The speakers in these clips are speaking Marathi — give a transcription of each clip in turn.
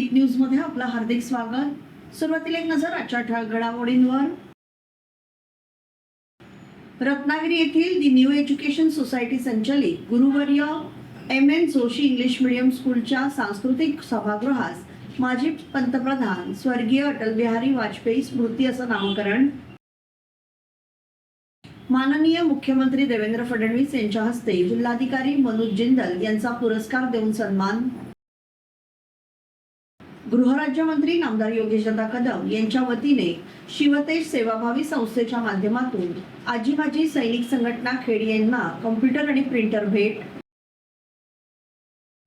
वीक न्यूज मध्ये आपलं हार्दिक स्वागत। सुरुवातीला एक नजर आजच्या ठळक घडामोडींवर। रत्नागिरी येथील दी न्यू एज्युकेशन सोसायटी संचालित गुरुवर्य एम.एन. जोशी इंग्लिश मीडियम स्कूलच्या सांस्कृतिक सभागृहास माजी पंतप्रधान स्वर्गीय अटल बिहारी वाजपेयी स्मृती असं नामकरण। माननीय मुख्यमंत्री देवेंद्र फडणवीस यांच्या हस्ते जिल्हाधिकारी मनोज जिंदल यांचा पुरस्कार देऊन सन्मान। गृहराज्यमंत्री नामदार योगेशदादा कदम यांच्या वतीने शिवतेज सेवाभावी संस्थेच्या माध्यमातून आजी माजी सैनिक संघटना खेड यांना कॉम्प्युटर आणि प्रिंटर भेट।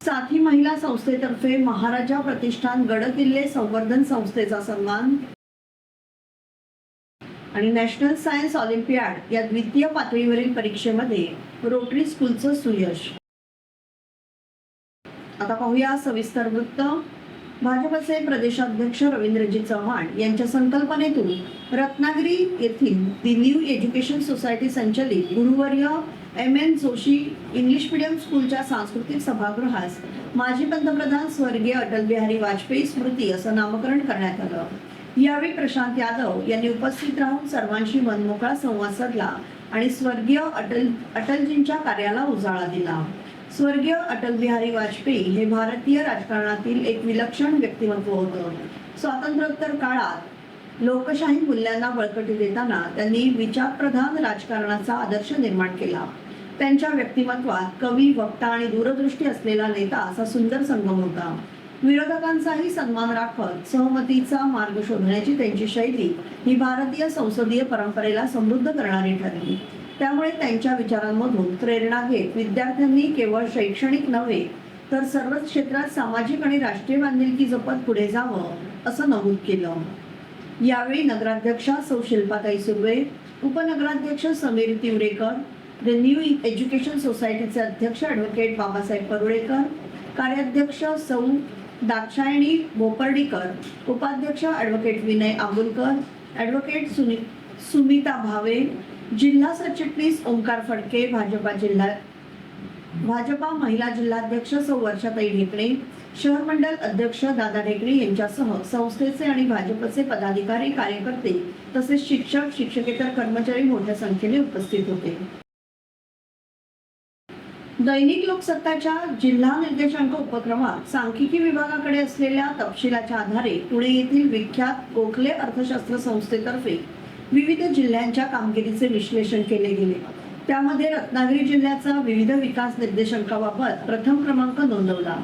साथी महिला संस्थेतर्फे महाराजा प्रतिष्ठान गडकिल्ले संवर्धन संस्थेचा सन्मान। आणि नॅशनल सायन्स ऑलिम्पियाड या द्वितीय पातळीवरील परीक्षेमध्ये रोटरी स्कूलचं सुयश। आता पाहूया सविस्तर वृत्त। भाजपचे प्रदेशाध्यक्ष रवींद्रजी चव्हाण यांच्या संकल्पनेतून रत्नागिरी येथील दी न्यू एज्युकेशन सोसायटी संचालित गुरुवर्य एम.एन. जोशी इंग्लिश मीडियम स्कूलच्या सांस्कृतिक सभागृहास माजी पंतप्रधान स्वर्गीय अटल बिहारी वाजपेयी स्मृती असं नामकरण करण्यात आलं। यावेळी प्रशांत यादव यांनी उपस्थित राहून सर्वांशी मनमोकळा संवाद साधला आणि स्वर्गीय अटलजींच्या कार्याला उजाळा दिला। स्वर्गीय अटल बिहारी वाजपेयी हे भारतीय राजकारणातील एक विलक्षण व्यक्तिमत्व होतं। स्वातंत्र्योत्तर काळात लोकशाही मूल्यांना बळकटी देताना त्यांनी विचारप्रधान राजकारणाचा आदर्श निर्माण केला। त्यांच्या व्यक्तिमत्वात कवी, वक्ता आणि दूरदृष्टी असलेला नेता असा सुंदर संगम होता। विरोधकांचाही सन्मान राखत सहमतीचा मार्ग शोधण्याची त्यांची शैली ही भारतीय संसदीय परंपरेला समृद्ध करणारी ठरली। त्यामुळे त्यांच्या विचारांमधून प्रेरणा घेत विद्यार्थ्यांनी केवळ शैक्षणिक नव्हे तर सर्वच क्षेत्रात सामाजिक आणि राष्ट्रीय बांधिलकी जपत पुढे जावं असं नमूद केलं। यावेळी नगराध्यक्षा सौ शिल्पाताई सुर्वे, उपनगराध्यक्ष Sameer Tivrekar, the new education सोसायटीचे अध्यक्ष ॲडव्होकेट बाबासाहेब परुळेकर, कार्याध्यक्ष सौ दाक्षायणी बोपर्डीकर, उपाध्यक्ष ॲडव्होकेट विनय आंबुलकर, ॲडव्होकेट सुमिता भावे, जिल्हा सरचिटणीस ओंकार फडके, भाजपा महिला जिल्हाध्यक्ष सौ वर्षाताई ढेकणे, शहर मंडल अध्यक्ष दादा ढेकणे यांच्यासह संस्थेचे आणि भाजपचे पदाधिकारी, कार्यकर्ते तसेच शिक्षक, शिक्षकेतर कर्मचारी मोठ्या संख्येने उपस्थित होते। दैनिक लोकसत्ताच्या जिल्हा निर्देशांक उपक्रमात सांख्यिकी विभागाकडे असलेल्या तपशिलाच्या आधारे पुणे येथील विख्यात गोखले अर्थशास्त्र संस्थेतर्फे विविध जिल्ह्यांच्या कामगिरीचे विश्लेषण केले गेले। त्यामध्ये रत्नागिरी जिल्ह्याचा विविध विकास निर्देशांकाबाबत प्रथम क्रमांक नोंदवला।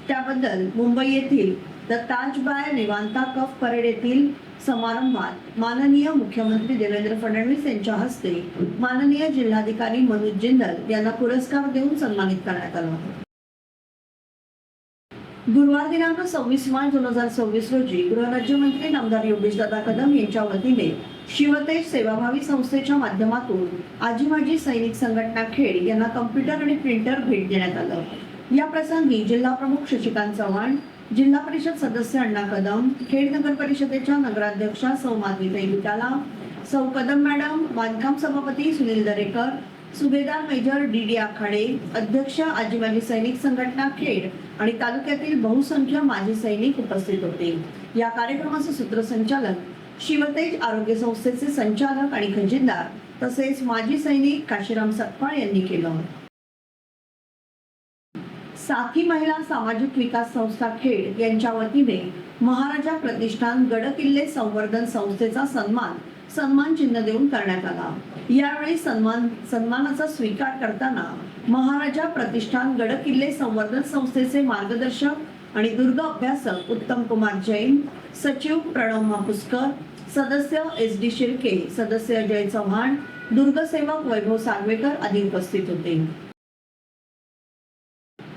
त्याबद्दल मुंबई येथील the Taj by Vivanta Cuff Parade येथील समारंभात माननीय मुख्यमंत्री देवेंद्र फडणवीस यांच्या हस्ते माननीय जिल्हाधिकारी मनोज जिंदल यांना पुरस्कार देऊन सन्मानित करण्यात आलं। गुरुवार दिनांक 26 मार्च 2026 रोजी गृहराज्यमंत्री नामदार योगेशदादा कदम यांच्या वतीने शिवतेज सेवाभावी संस्थेच्या माध्यमातून आजी माजी सैनिक संघटना खेड यांना कॉम्प्युटर आणि प्रिंटर भेट देण्यात आलं। या प्रसंगी जिल्हा प्रमुख शशिकांत चव्हाण, जिल्हा परिषद सदस्य अण्णा कदम, खेड नगर परिषदेच्या नगराध्यक्षा सौ माधवीताई विटाला, सौ कदम मॅडम, बांधकाम सभापती सुनील दरेकर, सुभेदार मेजर डी आखाडे, अध्यक्ष आजी माजी सैनिक संघटना खेड आणि तालुक्यातील बहुसंख्य माजी सैनिक उपस्थित होते। या कार्यक्रमाचे सूत्रसंचालन शिवतेज आरोग्य संस्थेचे संचालक आणि खजिनदार तसेच माजी सैनिक काशीराम सकपाळ यांनी केलं। साथी महिला सामाजिक विकास संस्था खेड यांच्या वतीने महाराजा प्रतिष्ठान गडकिल्ले संवर्धन संस्थेचा सन्मान चिन्ह देऊन करण्यात आला। यावेळी सन्मानाचा स्वीकार करताना महाराजा प्रतिष्ठान गडकिल्ले संवर्धन संस्थेचे मार्गदर्शक आणि दुर्ग अभ्यासक उत्तम कुमार जैन, सचिव प्रणव मापुस्कर, सदस्य SD शिर्के, सदस्य अजय चव्हाण, दुर्गसेवक वैभव सागवेकर आदी उपस्थित होते।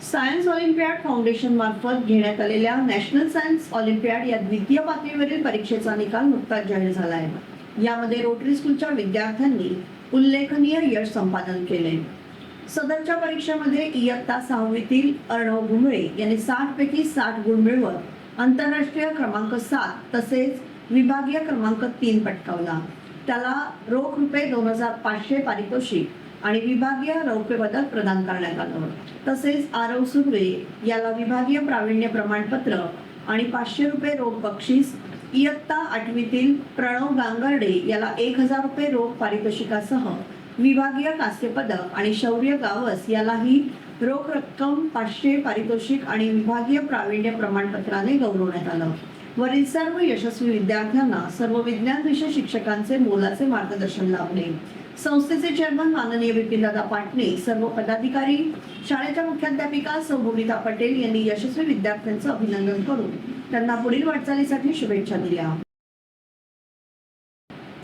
सायन्स ऑलिम्पियाड फाउंडेशन मार्फत घेण्यात आलेल्या नॅशनल सायन्स ऑलिम्पियाड या द्वितीय पातळीवरील परीक्षेचा निकाल नुकताच जाहीर झाला आहे। यामध्ये रोटरी स्कूलच्या विद्यार्थ्यांनी उल्लेखनीय यश संपादन केले। सदरच्या परीक्षेमध्ये इयत्ता 6वीतील अर्णव भुमळे यांनी 60 पैकी 60 गुण मिळवत आंतरराष्ट्रीय क्रमांक 7 तसेच विभागीय क्रमांक 3 पटकावला। त्याला रोख रुपये 2500 पारितोषिक आणि विभागीय रौप्य पदक प्रदान करण्यात आलं। तसेच आरव सुर्वे याला विभागीय प्रावीण्य प्रमाणपत्र आणि 500 रुपये रोख बक्षीस. इयत्ता 8वीतील प्रणव गांगर्डे याला 1000 रुपये रोख पारितोषिकासह विभागीय कांस्य पदक आणि शौर्य गावस यालाही रोख रक्कम 500 पारितोषिक आणि विभागीय प्रावीण्य प्रमाणपत्राने गौरवण्यात आलं. वरील सर्व यशस्वी विद्यार्थ्यांना सर्व विज्ञान विषय शिक्षकांचे मोलाचे मार्गदर्शन लाभले. संस्थेचे चेअरमन माननीय विपिनदादा पाटणे, सर्व पदाधिकारी, शाळेच्या मुख्याध्यापिका सौ भूमिता पटेल यांनी यशस्वी विद्यार्थ्यांचं अभिनंदन करून त्यांना पुढील वाटचालीसाठी शुभेच्छा दिल्या.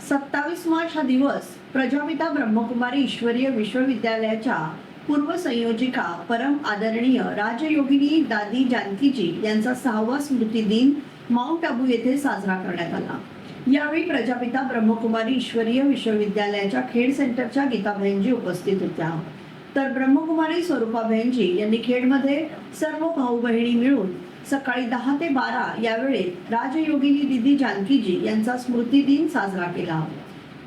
27 मार्च हा दिवस प्रजापिता ब्रह्मकुमारी ईश्वरीय विश्वविद्यालयाच्या पूर्व संयोजिका परम आदरणीय राजयोगिनी दादी जानकीजी यांचा 6वा स्मृती दिन माउंट आबू येथे साजरा करण्यात आला. यावेळी प्रजापिता ब्रह्मकुमारी ईश्वरीय विश्वविद्यालयाच्या खेड सेंटरच्या गीताबहेनजी उपस्थित होत्या. तर ब्रह्मकुमारी स्वरूपाबहेनजी यांनी खेडमध्ये सर्व भाऊ बहिणी मिळून सकाळी 10 ते 12 या वेळेत राजयोगिनी दिदी जानकीजी यांचा स्मृती दिन साजरा केला.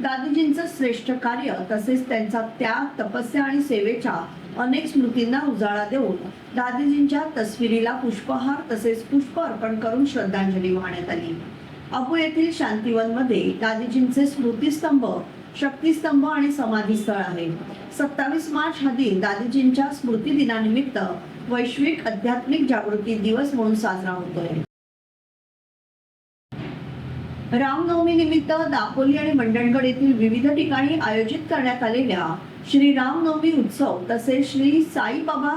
दादीजींचं श्रेष्ठ कार्य तसेच त्यांचा त्याग, तपस्या आणि सेवेच्या अनेक स्मृतींना उजाळा देऊन दादीजींच्या तस्वीरीला पुष्पहार तसेच पुष्प अर्पण करून श्रद्धांजली वाहण्यात आली. आबू येथील शांतिवनमध्ये दादीजींचे स्मृतिस्तंभ, शक्तिस्तंभ आणि समाधी स्थळ आहे. 27 मार्च हा दिन दादीजींच्या स्मृती दिनानिमित्त वैश्विक आध्यात्मिक जागृती दिवस म्हणून साजरा होतोय. रामनवमी निमित्त दापोली आणि मंडणगड येथील विविध ठिकाणी आयोजित करण्यात आलेल्या श्री रामनवमी उत्सव तसेच श्री साईबाबा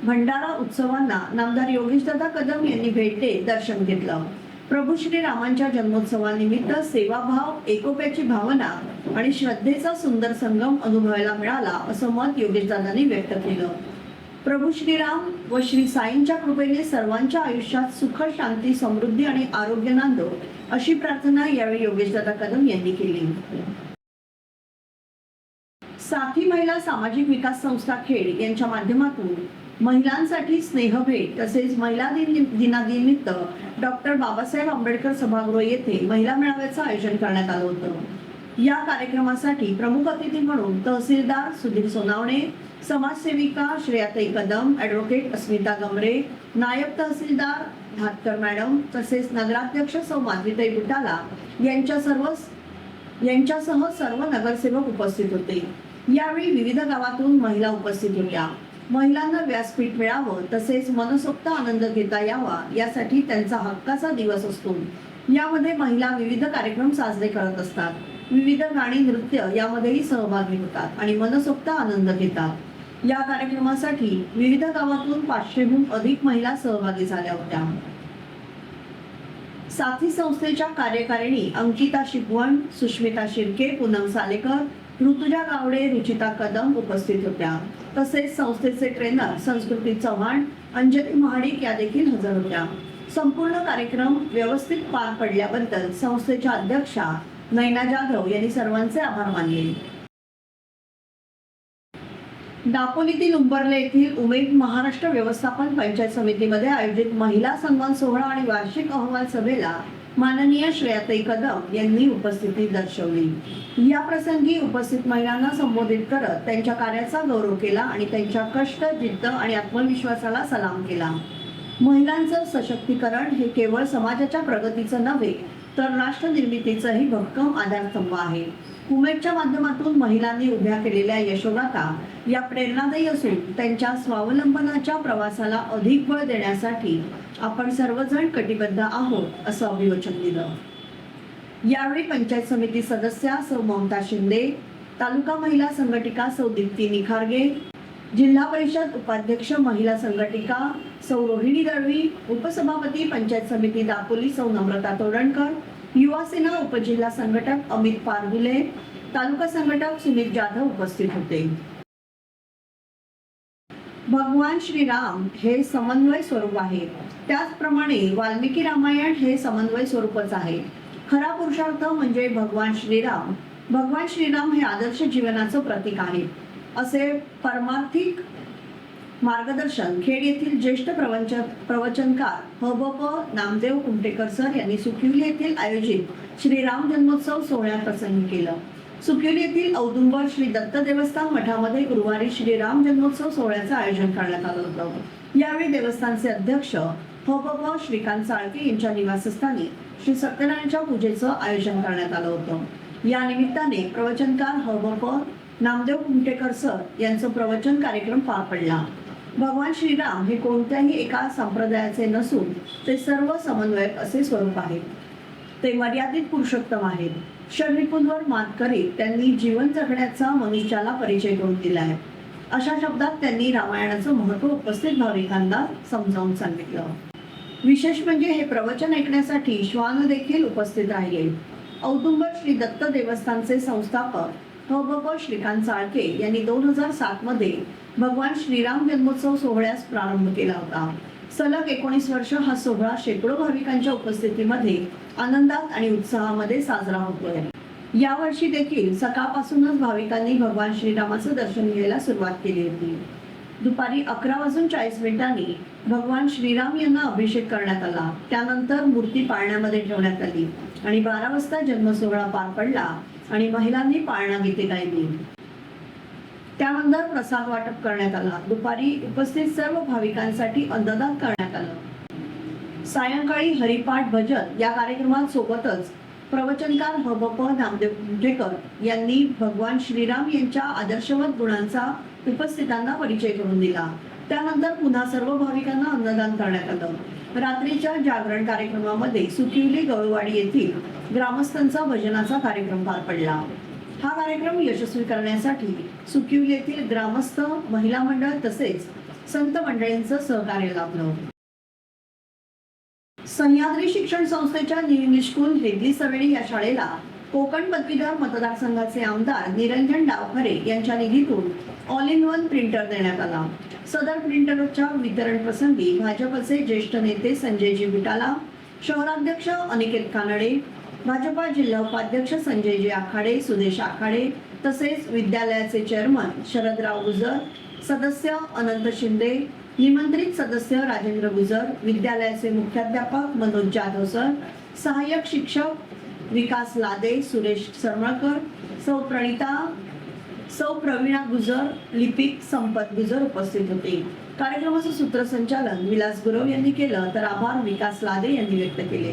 भंडारा उत्सवांना नामदार योगेशदादा कदम यांनी भेट देत दर्शन घेतलं. प्रभू श्री रामांच्या जन्मोत्सवानिमित्त सेवाभाव, एकोप्याची भावना आणि श्रद्धेचा सुंदर संगम अनुभवायला मिळाला असं मत योगेशदादांनी व्यक्त केलं. प्रभू श्रीराम व श्री साईंच्या कृपेने सर्वांच्या आयुष्यात सुख, शांती, समृद्धी आणि आरोग्य नांदो अशी प्रार्थना यावेळी योगेशदादा कदम यांनी केली. साथी महिला सामाजिक विकास संस्था खेड यांच्या माध्यमातून महिलांसाठी स्नेहभेट तसेच महिला दिनानिमित्त डॉक्टर बाबासाहेब आंबेडकर सभागृह येथे महिला मेळाव्याचं आयोजन करण्यात आलं होतं. या कार्यक्रमासाठी प्रमुख अतिथी म्हणून तहसीलदार सुधीर सोनावणे, समाजसेविका श्रेयाताई कदम, ॲडव्होकेट अस्मिता गमरे, नायब तहसीलदार धातकर मॅडम तसेच नगराध्यक्ष सौ माधवीताई बुटाला यांच्यासह सर्व नगरसेवक उपस्थित होते. यावेळी विविध गावातून महिला उपस्थित होत्या. महिलांना व्यासपीठ मिळावं तसेच मनसोक्त आनंद घेता यावा यासाठी त्यांचा हक्काचा दिवस असतो. यामध्ये महिला विविध कार्यक्रम साजरे करत असतात. विविध गाणी, नृत्य यामध्येही सहभागी होतात आणि मनसोक्त आनंद घेतात. या कार्यक्रमासाठी विविध गावातून 500हून अधिक महिला सहभागी झाल्या होत्या. साथी संस्थेच्या कार्यकारिणी अंकिता शिकवण, सुष्मिता शिर्के, पूनम सालेकर, ऋतुजा गावडे, रुचिता कदम उपस्थित होत्या. तसेच संस्थेचे ट्रेनर संस्कृती चव्हाण, अंजली महाडिक या देखील हजर होत्या. संपूर्ण कार्यक्रम व्यवस्थित पार पडल्याबद्दल संस्थेच्या अध्यक्षा नैना जाधव यांनी सर्वांचे आभार मानले. दापोलीतील उंबरले येथील उमेद महाराष्ट्र व्यवस्थापन पंचायत समितीमध्ये आयोजित महिला सन्मान सोहळा आणि वार्षिक अहवाल सभेला माननीय श्रेयाताई कदम यांनी उपस्थिती दर्शवली. या प्रसंगी उपस्थित महिलांना संबोधित करत त्यांच्या कार्याचा गौरव केला आणि त्यांच्या कष्ट, जिद्द आणि आत्मविश्वासाला सलाम केला. महिलांचं सशक्तीकरण हे केवळ समाजाच्या प्रगतीचं नव्हे तर राष्ट्र निर्मितीचंही भक्कम आधारस्तंभ आहे. उमेदच्या माध्यमातून महिलांनी उभ्या केलेल्या यशोगाथा या प्रेरणादायी असून त्यांच्या स्वावलंबनाच्या प्रवासाला अधिक बळ देण्यासाठी आपण सर्वजण कटिबद्ध आहोत असं अभिवचन दिलं. यावेळी पंचायत समिती सदस्या सौ ममता शिंदे, तालुका महिला संघटिका सौ दीप्ती निखारगे, जिल्हा परिषद उपाध्यक्ष महिला संघटिका सौ रोहिणी दळवी, उपसभापती पंचायत समिती दापोली सौ नम्रता तोडणकर, युवा सेना उपजिल्हा संघटक अमित पारगुले, तालुका संघटक सुमित जाधव उपस्थित होते. भगवान श्रीराम हे समन्वय स्वरूप आहे. त्याचप्रमाणे वाल्मिकी रामायण हे समन्वय स्वरूपच आहे. खरा पुरुषार्थ म्हणजे भगवान श्रीराम. भगवान श्रीराम हे आदर्श जीवनाचं प्रतीक आहे असे परमार्थिक मार्गदर्शन खेड येथील ज्येष्ठ प्रवचनकार ह.ब.प. नामदेव कुमटेकर सर यांनी सुकिवली येथील आयोजित श्रीराम जन्मोत्सव सोहळ्याप्रसंगी केलं. सुकिवली येथील औदुंबर श्री दत्त देवस्थान मठामध्ये गुरुवारी श्रीराम जन्मोत्सव सोहळ्याचं आयोजन करण्यात आलं होतं. यावेळी देवस्थानचे अध्यक्ष हबप श्रीकांत साळके यांच्या निवासस्थानी श्री सत्यनारायणच्या पूजेचं आयोजन करण्यात आलं होतं। या निमित्ताने प्रवचनकार हबप नामदेव कुमटेकर सर यांचं प्रवचन कार्यक्रम पार पडला। भगवान श्रीराम हे कोणत्याही एका संप्रदायाचे नसून ते सर्व समन्वयक असे स्वरूप आहेत। ते मर्यादित पुरुषोत्तम आहेत। शरीरपुंजवर मात करीत त्यांनी जीवन जगण्याचा मनुष्याला परिचय करून दिला आहे। अशा शब्दात त्यांनी रामायणाचं महत्त्व उपस्थित भाविकांना समजावून सांगितलं। विशेष म्हणजे हे प्रवचन ऐकण्यासाठी श्वान देखील उपस्थित राहिले। औदुंबर श्री दत्त देवस्थानचे संस्थापक हबप श्रीकांत साळके यांनी 2007 मध्ये भगवान श्रीराम जन्मोत्सव सोहळ्यास प्रारंभ केला होता। सलग 19 वर्ष हा सोहळा शेकडो भाविकांच्या उपस्थितीमध्ये आनंदात आणि उत्साहामध्ये साजरा होतोय। यावर्षी देखील सकाळपासूनच भाविकांनी भगवान श्रीरामाचं दर्शन घ्यायला सुरुवात केली होती। दुपारी 11:40 भगवान श्रीराम यांना अभिषेक करण्यात आला। त्यानंतर मूर्ती पाळण्यामध्ये ठेवण्यात आली आणि 12 वाजता जन्मसोहळा पार पडला आणि महिलांनी पाळणा गीते गायली। त्यानंतर प्रसाद वाटप करण्यात आला। दुपारी उपस्थित सर्व भाविकांसाठी अन्नदान करण्यात आलं। सायंकाळी हरिपाठ भजन या कार्यक्रमात सोबतच प्रवचनकार हबप नामदेव कुमटेकर यांनी भगवान श्रीराम यांच्या आदर्शवत गुणांचा उपस्थितांना परिचय करून दिला। त्यानंतर पुन्हा सर्व भाविकांना अन्नदान करण्यात आलं। रात्रीच्या जागरण कार्यक्रमामध्ये सुकिवली गवळवाडी येथील ग्रामस्थांचा भजनाचा कार्यक्रम पार पडला। हा कार्यक्रम यशस्वी करण्यासाठी सुकिवली येथील ग्रामस्थ, महिला मंडळ तसेच संत मंडळींचं सहकार्य लाभलं। सह्याद्री शिक्षण संस्थेच्या न्यू इंग्लिश स्कूल हेदली सवेडी या शाळेला कोकण पदवीधर मतदारसंघाचे आमदार निरंजन डावखरे यांच्या निधीतून ऑल इन वन प्रिंटर देण्यात आला। सदर प्रिंटरच्या वितरण प्रसंगी भाजपचे ज्येष्ठ नेते संजयजी विटाला, शहराध्यक्ष अनिकेत कानडे, भाजपा जिल्हा उपाध्यक्ष संजयजी आखाडे, सुदेश आखाडे तसेच विद्यालयाचे चेअरमन शरदराव गुजर, सदस्य अनंत शिंदे, निमंत्रित सदस्य राजेंद्र गुजर, विद्यालयाचे मुख्याध्यापक मनोज जाधव सर, सहाय्यक शिक्षक विकास लादे, सुरेश सरमळकर, सौ प्रवीणा गुजर, लिपिक संपत गुजर उपस्थित होते। कार्यक्रमाचं सूत्रसंचालन विलास गुरव यांनी केलं तर आभार विकास लादे यांनी व्यक्त केले।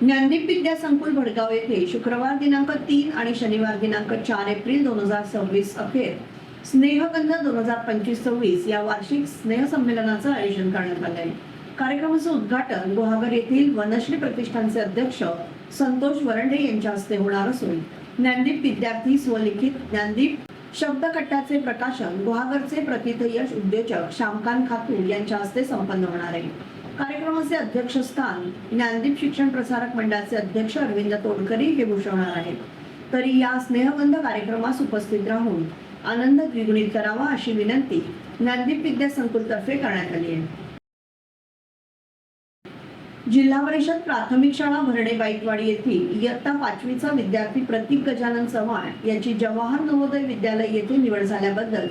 ज्ञानदीप विद्या संकुल भडगाव येथे शुक्रवार दिनांक 3 आणि शनिवार दिनांक 4 एप्रिल 2026 अखेर स्नेहगंध 2025-26 या वार्षिक स्नेह संमेलनाचं आयोजन करण्यात आले आहे। कार्यक्रमाचं उद्घाटन गुहागर येथील वनश्री प्रतिष्ठानचे अध्यक्ष संतोष वरंडे यांच्या हस्ते होणार असून ज्ञानदीप विद्यार्थी स्वलिखित ज्ञानदीप शब्दकट्टाचे प्रकाशन गुहागरचे प्रथितयश उद्योजक श्यामकांत खातू यांच्या हस्ते संपन्न होणार आहे। कार्यक्रमाचे अध्यक्षस्थान ज्ञानदीप शिक्षण प्रसारक मंडळाचे अध्यक्ष अरविंद तोडकरी हे भूषवणार आहेत। तरी या स्नेहगंध कार्यक्रमास उपस्थित राहून आनंद द्विगुणित करावा अशी विनंती ज्ञानदीप विद्या संकुल तर्फे करण्यात आली आहे। जिल्हा परिषद प्राथमिक शाळा भरणे बाईकवाडी येथील इयत्ता 5वीचा विद्यार्थी प्रतीक गजानन चव्हाण यांची जवाहर नवोदय विद्यालय येथे निवड झाल्याबद्दल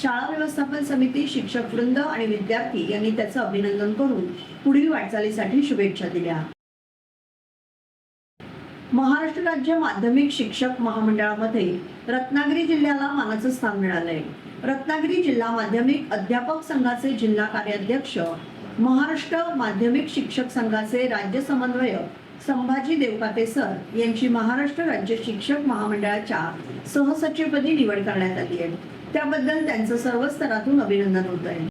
शाळा व्यवस्थापन समिती, शिक्षक वृंद आणि विद्यार्थी यांनी त्याचं अभिनंदन करून पुढील वाटचालीसाठी शुभेच्छा दिल्या। महाराष्ट्र राज्य माध्यमिक शिक्षक महामंडळामध्ये रत्नागिरी जिल्ह्याला मानाचं स्थान मिळालंय। रत्नागिरी जिल्हा माध्यमिक अध्यापक संघाचे जिल्हा कार्याध्यक्ष, महाराष्ट्र माध्यमिक शिक्षक संघाचे राज्य समन्वयक संभाजी देवकाते सर यांची महाराष्ट्र राज्य शिक्षक महामंडळाच्या सहसचिवपदी निवड करण्यात आली आहे। त्याबद्दल त्यांचं सर्व स्तरातून अभिनंदन होत आहे।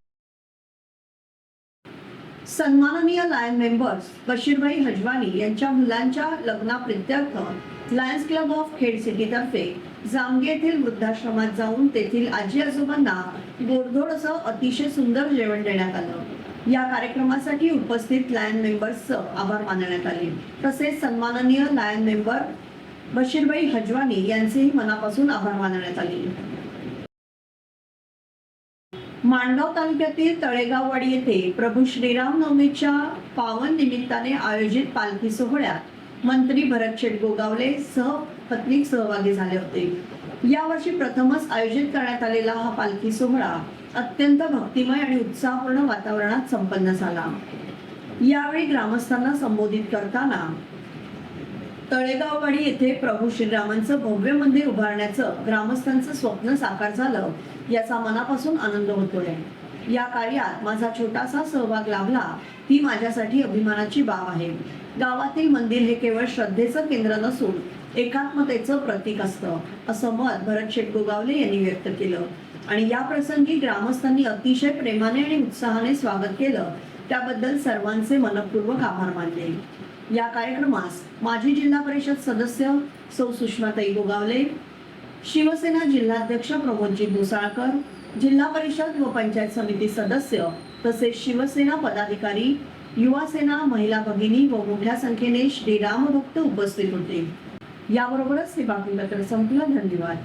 सन्माननीय लायन मेंबर्स बशीरभाई हजवानी यांच्या मुलांच्या लग्नाप्रित्यर्थ Lions Club of Khed city तर्फे जामगे येथील वृद्धाश्रमात जाऊन तेथील आजी आजोबांना गोडधोड असं अतिशय सुंदर जेवण देण्यात आलं। या कार्यक्रमासाठी उपस्थित लायन मेंबर्सचं आभार मानण्यात आले। तसेच सन्माननीय लायन मेंबर बशीरभाई हजवानी यांचेही मनापासून आभार मानण्यात आले। माणगाव तालुक्यातील तळेगाववाडी येथे प्रभू श्रीराम नवमीच्या पावन निमित्ताने आयोजित पालखी सोहळ्यात मंत्री भरत शेठ गोगावले पत्नीक सहभागी झाले होते। यावर्षी प्रथमच आयोजित करण्यात आलेला हा पालखी सोहळा अत्यंत भक्तिमय आणि उत्साहपूर्ण वातावरणात संपन्न झाला। यावेळी ग्रामस्थांना संबोधित करताना तळेगाववाडी येथे प्रभू श्रीरामांचं भव्य मंदिर उभारण्याचं ग्रामस्थांचं स्वप्न साकार झालं याचा मनापासून आनंद होतोय। या कार्यात माझा छोटासा सहभाग लाभला ही माझ्यासाठी अभिमानाची बाब आहे. गावातील मंदिर हे केवळ श्रद्धेचं केंद्र नसून एकात्मतेचं प्रतीक असतं, असं मत भरत शेठ गोगावले यांनी व्यक्त केलं. आणि या प्रसंगी ग्रामस्थांनी अतिशय प्रेमाने आणि उत्साहाने स्वागत केलं, त्याबद्दल सर्वांचे मनपूर्वक आभार मानले. या कार्यक्रमास माजी जिल्हा परिषद सदस्य सौ सुषमाताई गोगावले, शिवसेना जिल्हाध्यक्ष प्रमोदजी भुसाळकर, जिल्हा परिषद व पंचायत समिती सदस्य तसेच शिवसेना पदाधिकारी, युवा सेना, महिला भगिनी व मोठ्या संख्येने श्रीराम भक्त उपस्थित होते. याबरोबरच हे बातमीपत्र संपलं. धन्यवाद.